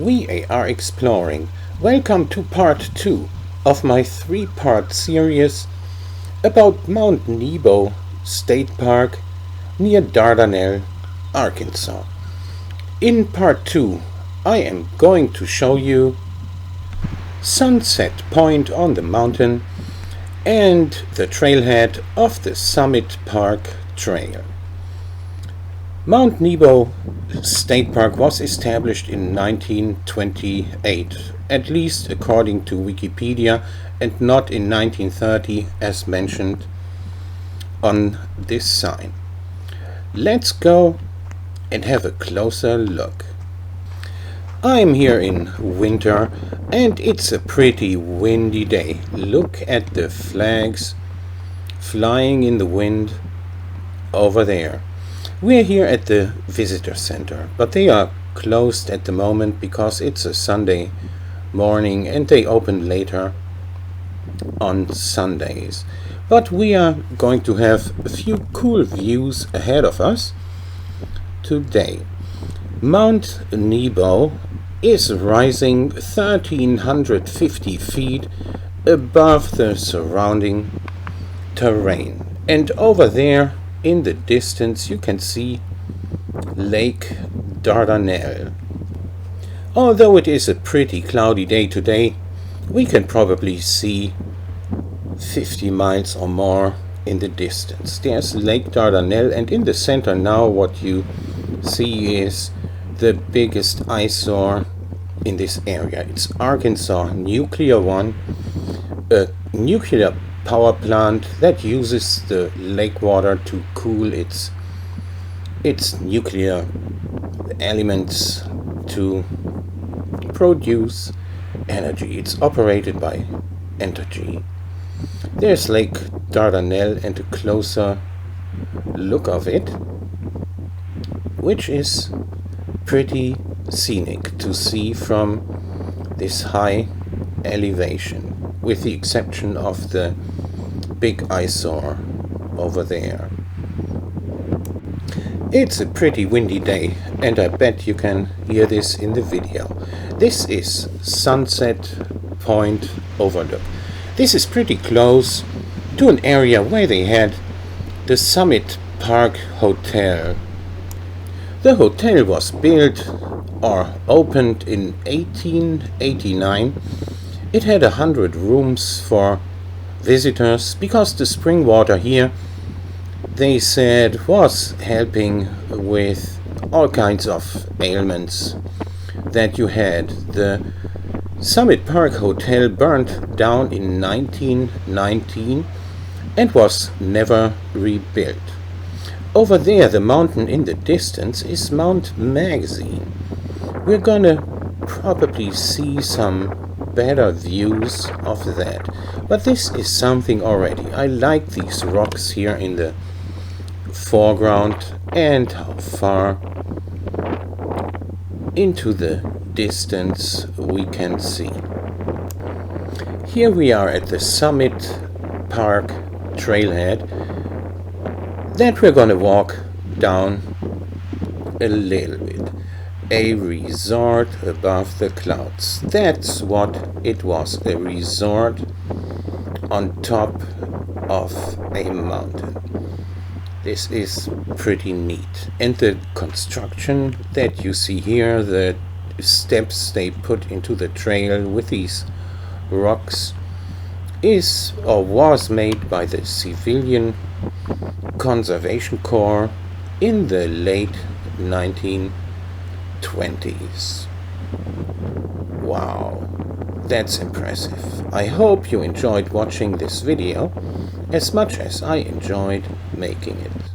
we are exploring. Welcome to part 2 of my 3-part series about Mount Nebo State Park near Dardanelle, Arkansas. In part 2, I am going to show you Sunset Point on the mountain and the trailhead of the Summit Park Trail. Mount Nebo State Park was established in 1928, at least according to Wikipedia, and not in 1930 as mentioned on this sign. Let's go and have a closer look. I'm here in winter and it's a pretty windy day. Look at the flags flying in the wind over there. We're here at the visitor center, but they are closed at the moment because it's a Sunday morning and they open later on Sundays. But we are going to have a few cool views ahead of us today. Mount Nebo is rising 1,350 feet above the surrounding terrain, and over there in the distance you can see Lake Dardanelle. Although it is a pretty cloudy day today, we can probably see 50 miles or more in the distance. There's Lake Dardanelle, and in the center now what you see is the biggest eyesore in this area. It's Arkansas Nuclear One, a nuclear power plant that uses the lake water to cool its nuclear elements to produce energy. It's operated by Entergy. There's Lake Dardanelle and a closer look of it, which is pretty scenic to see from this high elevation, with the exception of the big eyesore over there. It's a pretty windy day, and I bet you can hear this in the video. This is Sunset Point Overlook. This is pretty close to an area where they had the Summit Park Hotel. The hotel was built or opened in 1889. It had 100 rooms for visitors because the spring water here, they said, was helping with all kinds of ailments that you had. The Summit Park Hotel burned down in 1919 and was never rebuilt. Over there, the mountain in the distance, is Mount Magazine. We're gonna probably see some better views of that, but this is something already. I like these rocks here in the foreground and how far into the distance we can see. Here we are at the Summit Park trailhead that we're gonna walk down a little bit. A resort above the clouds. That's what it was, a resort on top of a mountain. This is pretty neat. And the construction that you see here, the steps they put into the trail with these rocks, is or was made by the Civilian Conservation Corps in the late 1920s. Wow, that's impressive. I hope you enjoyed watching this video as much as I enjoyed making it.